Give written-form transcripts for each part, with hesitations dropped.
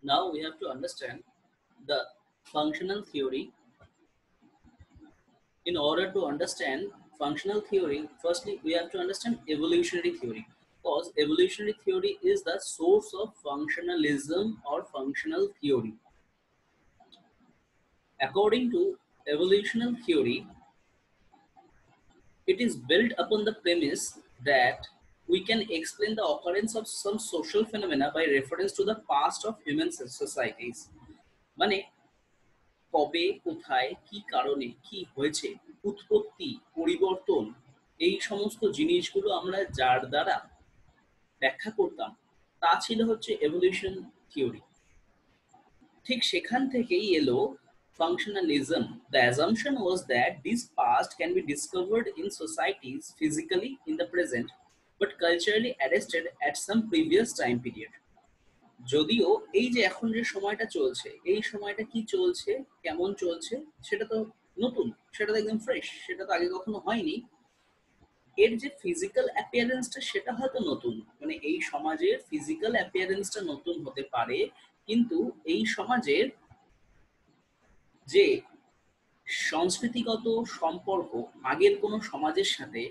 Now we have to understand the functional theory. In order to understand functional theory, firstly we have to understand evolutionary theory, because evolutionary theory is the source of functionalism or functional theory. According to evolutionary theory, it is built upon the premise that we can explain the occurrence of some social phenomena by reference to the past of human societies. মানে কবে, কোথায়, কি কারণে, কি হয়েছে, উৎপত্তি, পরিবর্তন, এই সমস্ত জিনিসগুলো আমরা যার দ্বারা ব্যাখ্যা করতাম, তা ছিল হচ্ছে এভলিউশন থিওরি। ঠিক সেখান থেকেই এলো functionalism. The assumption was that this past can be discovered in societies physically in the present, but culturally arrested at some previous time period. যদিও এই যে এখন যে সময়টা চলছে, এই সময়টা কি চলছে, কেমন চলছে, সেটা তো নতুন, সেটা তো একদম ফ্রেশ, সেটা তো আগে কখনো হয়নি। এর যে ফিজিক্যাল অ্যাপিয়ারেন্সটা সেটা হয়তো নতুন, মানে এই সমাজের ফিজিক্যাল অ্যাপিয়ারেন্সটা নতুন হতে পারে, কিন্তু এই সমাজের যে সংস্কৃতিগত সম্পর্ক আগের কোনো সমাজের সাথে,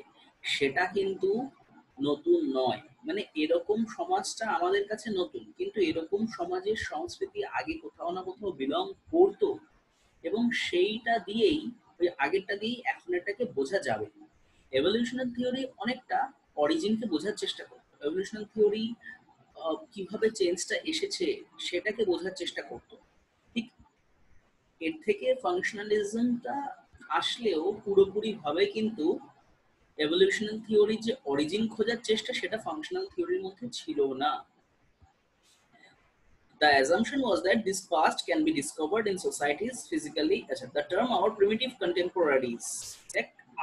সেটা কিন্তু নতুন নয়। মানে এরকম সমাজটা আমাদের কাছে নতুন, কিন্তু এরকম সমাজের সংস্কৃতি আগে কোথাও না কোথাও বিলং করতো, এবং সেইটা দিয়েই, ওই আগেরটা দিয়েই এখন এটাকে বোঝা যাবে। এভলিউশনাল থিওরি অনেকটা অরিজিনকে বোঝার চেষ্টা করতো। এভলিউশনাল থিওরি কিভাবে চেঞ্জটা এসেছে সেটাকে বোঝার চেষ্টা করতো। ঠিক এর থেকে ফাংশনালিজমটা আসলেও পুরোপুরি ভাবে কিন্তু এভলিউশনাল থিওরির যে অরিজিন খোঁজার চেষ্টা, সেটা ফাংশনাল থিওরির মধ্যে ছিল না। The assumption was that this past can be discovered in societies physically. The term our primitive contemporaries,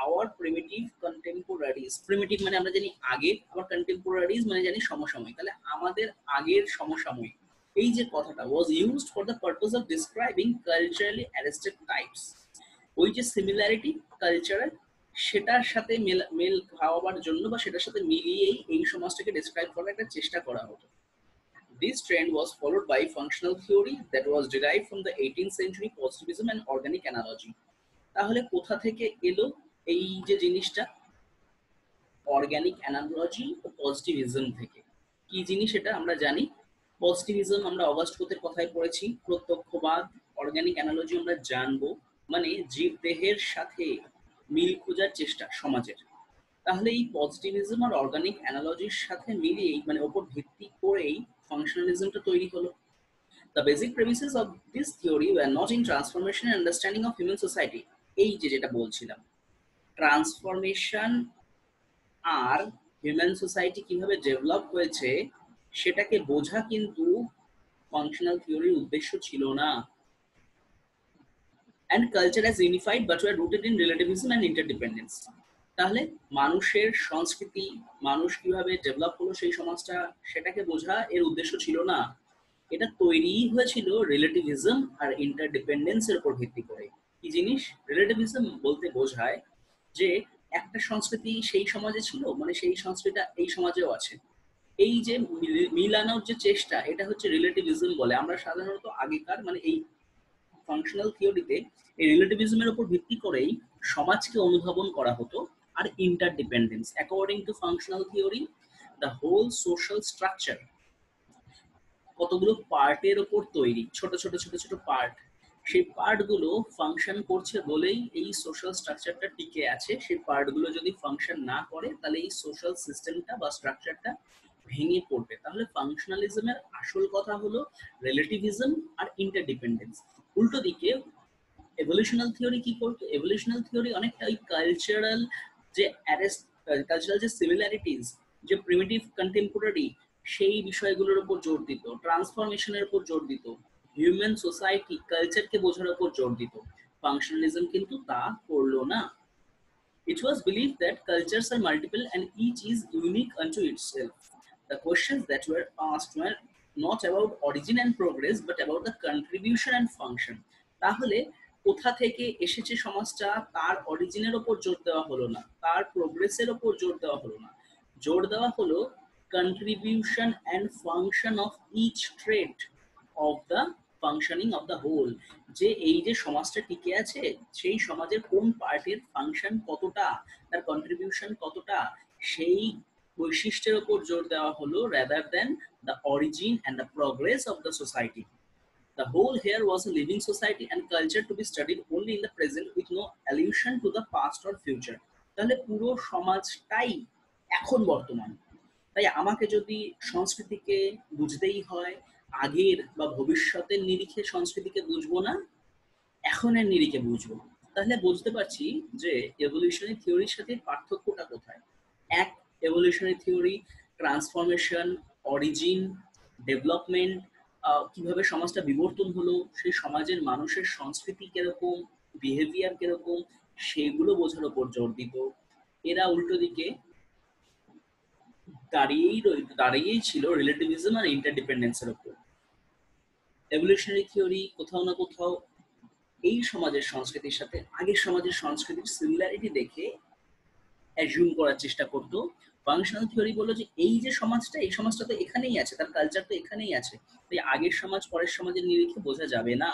our primitive contemporaries, primitive মানে আমরা জানি আগে, আবার contemporaries মানে জানি সমসাময়িক, তাহলে আমাদের আগের সমসাময়িক, এই যে কথাটা was used for the purpose of describing culturally arrested types. ওই যে সিমিলারিটি কালচারাল, সেটার সাথে মেল খাওয়াবার জন্য বা সেটার সাথে মিলিয়েই এই সমাজটাকে ডেসক্রাইব করার একটা চেষ্টা করা হতো। This trend was followed by functional theory that was derived from the 18th century positivism and organic analogy. তাহলে কোথা থেকে এলো এই যে জিনিসটা? অর্গানিক অ্যানালজি ও পজিটিভিজম থেকে। কি জিনিস এটা আমরা জানি। পজিটিভিজম আমরা অগাস্ট কোথের কথায় পড়েছি, প্রত্যক্ষবাদ। অর্গানিক অ্যানালজি আমরা জানবো, মানে জীবদেহের সাথে মিল খোঁজার চেষ্টা সমাজের। তাহলে এই পজিটিভিজম আর অর্গানিক অ্যানালজির সাথে মিলিয়েই, মানে ওপর ভিত্তি করেই ফাংশনালিজমটা তৈরি হলো। The basic premises of this theory were not in transformation and understanding of human society. এই যে যেটা বলছিলাম, ট্রান্সফরমেশন আর হিউম্যান সোসাইটি কিভাবে ডেভেলপ হয়েছে সেটাকে বোঝা কিন্তু ফাংশনাল থিওরির উদ্দেশ্য ছিল না। And culture as unified but were rooted in relativism and interdependence. তাহলে মানুষের সংস্কৃতি, মানুষ কিভাবে ডেভেলপ হলো সেই সমাজটা, সেটাকে বোঝা এর উদ্দেশ্য ছিল না। এটা তৈরি হয়েছিল রিলেটিভিজম আর ইন্টারডিপেন্ডেন্সের উপর ভিত্তি করে। কি জিনিস? রিলেটিভিজম বলতে বোঝায় যে একটা সংস্কৃতি সেই সমাজে ছিল, মানে সেই সংস্কৃতিটা এই সমাজেও আছে। এই যে মিলানোর যে চেষ্টা, এটা হচ্ছে রিলেটিভিজম বলে। আমরা সাধারণত আগেকার, মানে এই ফাংশনাল থিওরিতে এই রিলেটিভিজমের উপর ভিত্তি করেই সমাজকে অনুধাবন করা হতো। আর interdependence, according to functional theory, the whole social structure কতগুলো পার্টের ওপর তৈরি, ছোট ছোট ছোট ছোট পার্ট। সেই পার্টগুলো ফাংশন করছে বলেই এই সোশ্যাল স্ট্রাকচারটা টিকে আছে। সেই পার্টগুলো যদি ফাংশন না করে, তাহলে এই সোশ্যাল সিস্টেমটা বা স্ট্রাকচারটা ভেঙে পড়বে। তাহলে ফাংশনালিজমের আসল কথা হলো রিলেটিভিজম আর ইন্টারডিপেন্ডেন্স। উল্টো দিকে এভলিউশনাল থিওরি কি করতো? এভলিউশনাল থিওরি অনেকটা ওই কালচারাল যে কালচারাল যে সিমিলারিটিস, যে প্রিমিটিভ কন্টেম্পোরারি, সেই বিষয়গুলোর উপর জোর দিত, ট্রান্সফরমেশনের উপর জোর দিত, হিউম্যান সোসাইটি কালচারকে বোঝার উপর জোর দিত। ফাংশনালিজম কিন্তু তা করলো না। It was believed that cultures are multiple and each is unique unto itself. The questions that were asked were not about origin and progress, but about the contribution and function. তাহলে কোথা থেকে এসেছে সমাজটা, তার অরিজিনের ওপর জোর দেওয়া হলো না, তার প্রোগ্রেসের ওপর জোর দেওয়া হলো না। জোর দেওয়া হলো contribution and function of each trade of the functioning of the whole, যে এই যে সমাজটা টিকে আছে সেই সমাজের কোন পার্টের ফাংশন কতটা, তার কন্ট্রিবিউশন কতটা, সেই বৈশিষ্ট্যের উপর জোর দেওয়া হলো rather than the origin and the progress of the society. The whole here was a living society and culture to be studied only in the present with no allusion to the past or future. তাহলে পুরো সমাজটাই এখন বর্তমান। তাই আমাকে যদি সংস্কৃতিকে বুঝতেই হয় আগের বা ভবিষ্যতের নিরিখে সংস্কৃতিকে বুঝবো না, এখনের নিরিখে বুঝবো। তাহলে বুঝতে পারছি যে এভলিউশনারি থিওরির সাথে পার্থক্যটা কোথায়। এক, evolutionary theory transformation, origin, development, কিভাবে সমাজটা বিবর্তন হলো, সেই সমাজের মানুষের সংস্কৃতি কিরকম, বিহেভিয়ার কিরকম, সেগুলো বোঝার উপর জোর দিত। এরা উল্টো দিকে দাঁড়িয়েই ছিল রিলেটিভিজম আর ইন্টারডিপেন্ডেন্সের উপর। এভলিউশনারি থিওরি কোথাও না কোথাও এই সমাজের সংস্কৃতির সাথে আগের সমাজের সংস্কৃতির সিমিলারিটি দেখে অ্যাজিউম করার চেষ্টা করতো। ফাংশনাল থিওরি বললো যে এই যে সমাজটা, এই সমাজটা তো এখানেই আছে, তার কালচার তো এখানেই আছে, তাই আগের সমাজ পরের সমাজের নিরিখে বোঝা যাবে না।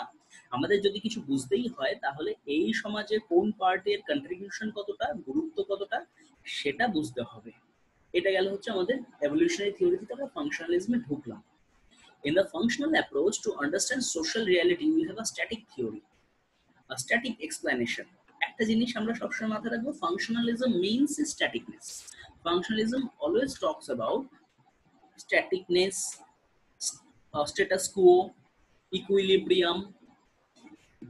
আমাদের যদি কিছু বুঝতেই হয় তাহলে এই সমাজের কোন পার্টের কন্ট্রিবিউশন কতটা, গুরুত্ব কতটা, সেটা বুঝতে হবে। এটা গেল হচ্ছে আমাদের এভলিউশনারি থিওরি থেকে আমরা ফাংশনালিজমে ঢুকলাম। In the functional approach to understand social reality, we have a static theory, a static explanation. একটা জিনিস আমরা সবসময় মাথায় রাখবো, functionalism means staticness. Functionalism always talks about staticness, status quo, equilibrium.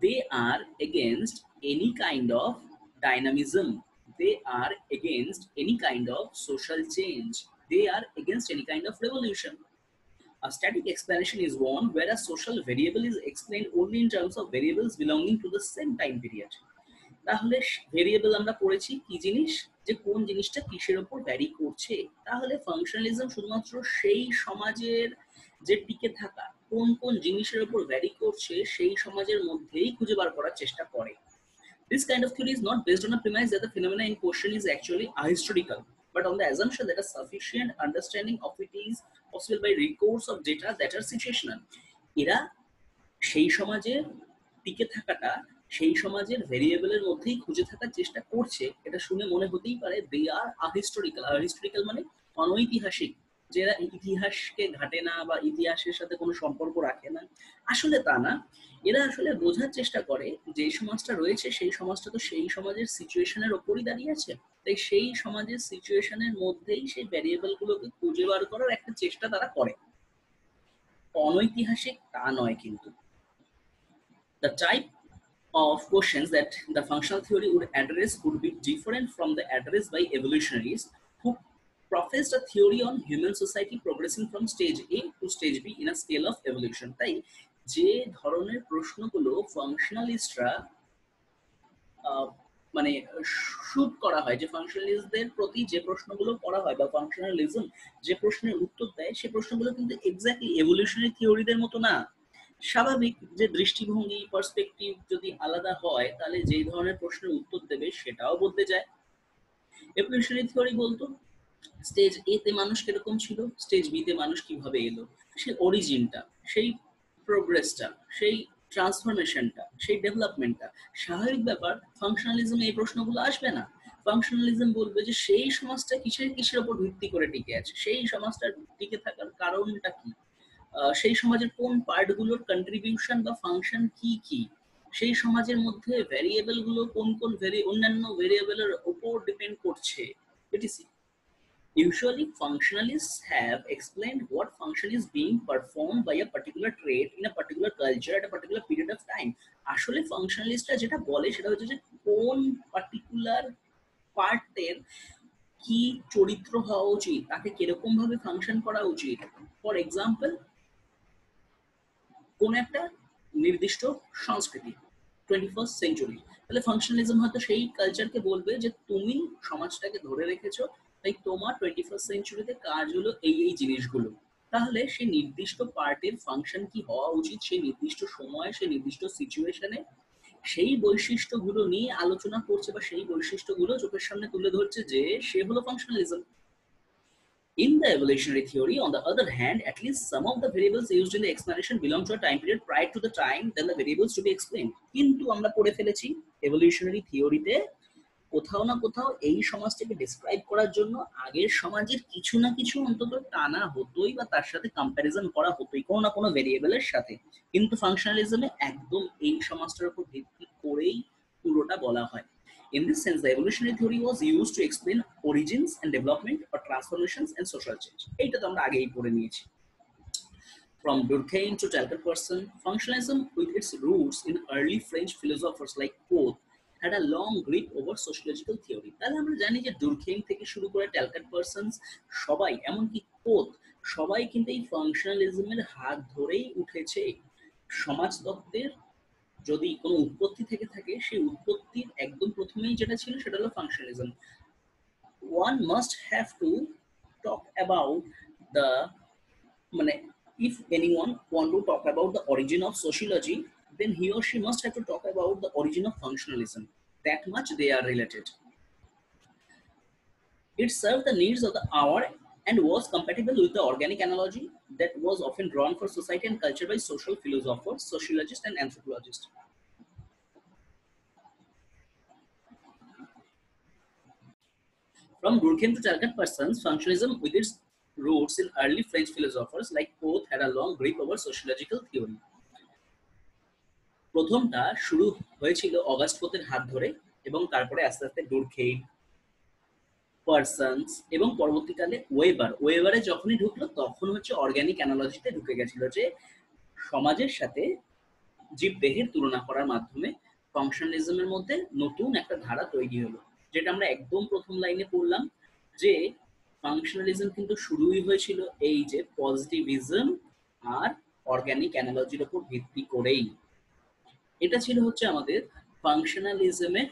They are against any kind of dynamism. They are against any kind of social change. They are against any kind of revolution. A static explanation is one where a social variable is explained only in terms of variables belonging to the same time period. তাহলে variable আমরা পড়েছি কি জিনিস, যে কোন জিনিসটা কিসের উপর ভ্যারি করছে। তাহলে ফাংশনালিজম শুধুমাত্র সেই সমাজের যে টিকে থাকা কোন কোন জিনিসের উপর ভ্যারি করছে সেই সমাজের মধ্যেই খুঁজে বার করার চেষ্টা করে। This kind of theory is not based on a premise that the phenomena in question is actually ahistorical, but on the assumption that a sufficient understanding of it is possible by recourse of data that are situational. এরা সেই সমাজের টিকে থাকাটা সেই সমাজের ভেরিয়েবলের মধ্যেই খুঁজে থাকার চেষ্টা করছে, এটা শুনে মনে হতেই পারে দে আর আহিস্টোরিক্যাল। আহিস্টোরিক্যাল মানে অনৈতিহাসিক, যারা ইতিহাসকে ঘাটে না বা ইতিহাসের সাথে কোনো সম্পর্ক রাখে না। আসলে তা না, এরা আসলে বোঝার চেষ্টা করে যে সমাজটা রয়েছে সেই সমাজটা তো সেই সমাজের সিচুয়েশনের ওপরই দাঁড়িয়ে আছে, তাই সেই সমাজের সিচুয়েশনের মধ্যেই সেই ভ্যারিয়েবল গুলোকে খুঁজে বার করার একটা চেষ্টা তারা করে। অনৈতিহাসিক তা নয় কিন্তু। The type of questions that the functional theory would address would be different from the address by evolutionaries who professed a theory on human society progressing from stage A to stage B in a scale of evolution. তাই যে ধরনের প্রশ্নগুলো ফাংশনালিস্টরা মানে shoot করা হয়, যে ফাংশনালিস্টদের প্রতি যে প্রশ্নগুলো করা হয় বা ফাংশনালিজম যে প্রশ্নের উত্তর দেয় সে প্রশ্নগুলো কিন্তু এক্স্যাক্টলি এভলিউশনারি থিওরিদের মতো না। স্বাভাবিক যে দৃষ্টিভঙ্গি পার্সপেক্টিভ যদি আলাদা হয় তাহলে যে ধরনের প্রশ্নের উত্তর দেবে সেটাও বদলে যায়। এভলিউশনারি থিওরি বলতো স্টেজ এ তে মানুষ কিরকম ছিল, স্টেজ বি তে মানুষ কিভাবে এলো, সেই অরিজিনটা, সেই প্রোগ্রেসটা, সেই ট্রান্সফরমেশনটা, সেই ডেভেলপমেন্টটা স্বাভাবিক ব্যাপার। ফাংশনালিজম এই প্রশ্নগুলো আসবে না। ফাংশনালিজম বলবে যে সেই সমাজটা কিসের কিসের উপর ভিত্তি করে টিকে আছে, সেই সমাজটা টিকে থাকার কারণটা কি, সেই সমাজের কোন পার্টগুলোর কন্ট্রিবিউশন বা ফাংশন কি কি, সেই সমাজের মধ্যে ভ্যারিয়েবল গুলো কোন কোন অন্যান্য ভ্যারিয়েবলের উপর ডিপেন্ড করছে, etc. Usually, functionalists have explained what function is being performed by a particular trait in a particular culture at a particular period of time. আসলে ফাংশনালিস্টরা যেটা বলে সেটা হচ্ছে যে কোন পার্টিকুলার পার্টের কি চরিত্র হওয়া উচিত, তাকে কিরকম ভাবে ফাংশন করা উচিত। ফর এক্সাম্পল, কোন একটা নির্দিষ্ট সংস্কৃতি 21st সেঞ্চুরি, তাহলে ফাংশনালিজম হয়তো সেই কালচারকে বলবে যে তুমি সমাজটাকে ধরে রেখেছো, তাই তোমার 21st সেঞ্চুরিতে কাজ হলো এই এই জিনিসগুলো। তাহলে সেই নির্দিষ্ট পার্টের ফাংশন কি হওয়া উচিত সেই নির্দিষ্ট সময়ে সেই নির্দিষ্ট সিচুয়েশনে, সেই বৈশিষ্ট্যগুলো নিয়ে আলোচনা করছে বা সেই বৈশিষ্ট্যগুলো চোখের সামনে তুলে ধরছে যে সে হলো functionalism. In the evolutionary theory, on the other hand, at least some of the variables used in the explanation belong to a time period prior to the time then the variables to be explained. কিন্তু আমরা পড়ে ফেলেছি evolutionary theory-তে কোথাও না কোথাও এই সমাজটাকে describe করার জন্য আগের সমাজের কিছু না কিছু অন্তত টানা হতোই বা তার সাথে কম্প্যারিজন করা হতোই কোনো না কোনো ভেরিয়েবলের সাথে। কিন্তু ফাংশনালিজমে একদম এই সমাজটার উপর ভিত্তি করেই পুরোটা বলা হয়। In this sense, the evolutionary theory was used to explain origins and development or transformations and social change. এইটা তো আমরা আগেই পড়ে নিয়েছি। From Durkheim to Talcott-Parsons, functionalism with its roots in early French philosophers like Poth had a long grip over sociological theory. তাহলে আমরা জানি যে ডুরখেইম থেকে শুরু করে ট্যালকাট-পারসন্স সবাই এমনকি পোথ সবাই কিন্তু এই ফাংশনালিজমের হাত ধরেই উঠেছে। সমাজতত্ত্বের যদি কোনো উৎপত্তি থেকে থাকে সেই উৎপত্তির একদম প্রথমেই যেটা ছিল সেটা হলো functionalism. One must have to talk about the মানে if anyone want to talk about the origin of sociology, then he or she must have to talk about the origin of functionalism. That much they are related. It served the needs of the hour and was compatible with the organic analogy that was often drawn for society and culture by social philosophers, sociologists, and anthropologists. From Durkheim to Talcott-Parsons, functionalism with its roots in early French philosophers like Poth had a long grip over sociological theory. প্রথমটা শুরু হয়েছিল August পোথের হাত ধরে এবং তারপরে আস্তে আস্তে Durkheim, Parsons এবং পরবর্তীকালে ওয়েবারে যখনই ঢুকলো তখন হচ্ছে অর্গানিক অ্যানালজিতে ঢুকে গেছিল যে সমাজের সাথে জীবদেহের তুলনা করার মাধ্যমে ফাংশনালিজমের মধ্যে নতুন একটা ধারা তৈরি হলো, যেটা আমরা একদম প্রথম লাইনে পড়লাম যে ফাংশনালিজম কিন্তু শুরুই হয়েছিল এই যে পজিটিভিজম আর অর্গানিক অ্যানালজির উপর ভিত্তি করেই। এটা ছিল হচ্ছে আমাদের ফাংশনালিজমের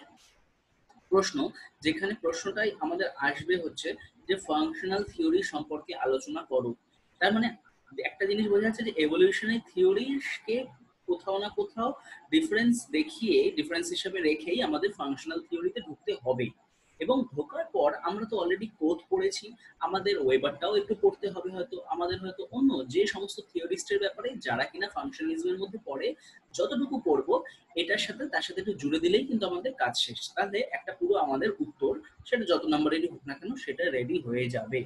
প্রশ্ন, যেখানে প্রশ্নটাই আমাদের আসবে হচ্ছে যে ফাংশনাল থিওরি সম্পর্কে আলোচনা করো। তার মানে একটা জিনিস বোঝা যাচ্ছে যে এভলিউশনারি থিওরিকে কোথাও না কোথাও ডিফারেন্স দেখিয়ে ডিফারেন্স হিসেবে রেখেই আমাদের ফাংশনাল থিওরিতে ঢুকতে হবে। এবং ঢোকার পর আমরা তো অলরেডি কোড পড়েছি, আমাদের ওয়েবারটাও একটু পড়তে হবে, হয়তো আমাদের হয়তো অন্য যে সমস্ত থিওরিস্টের ব্যাপারে যারা কিনা ফাংশনালিজমের মধ্যে পড়ে যতটুকু পড়বো এটার সাথে তার সাথে একটু জুড়ে দিলেই কিন্তু আমাদের কাজ শেষ। তাহলে একটা পুরো আমাদের উত্তর সেটা যত নাম্বারেরই হোক না কেন সেটা রেডি হয়ে যাবে।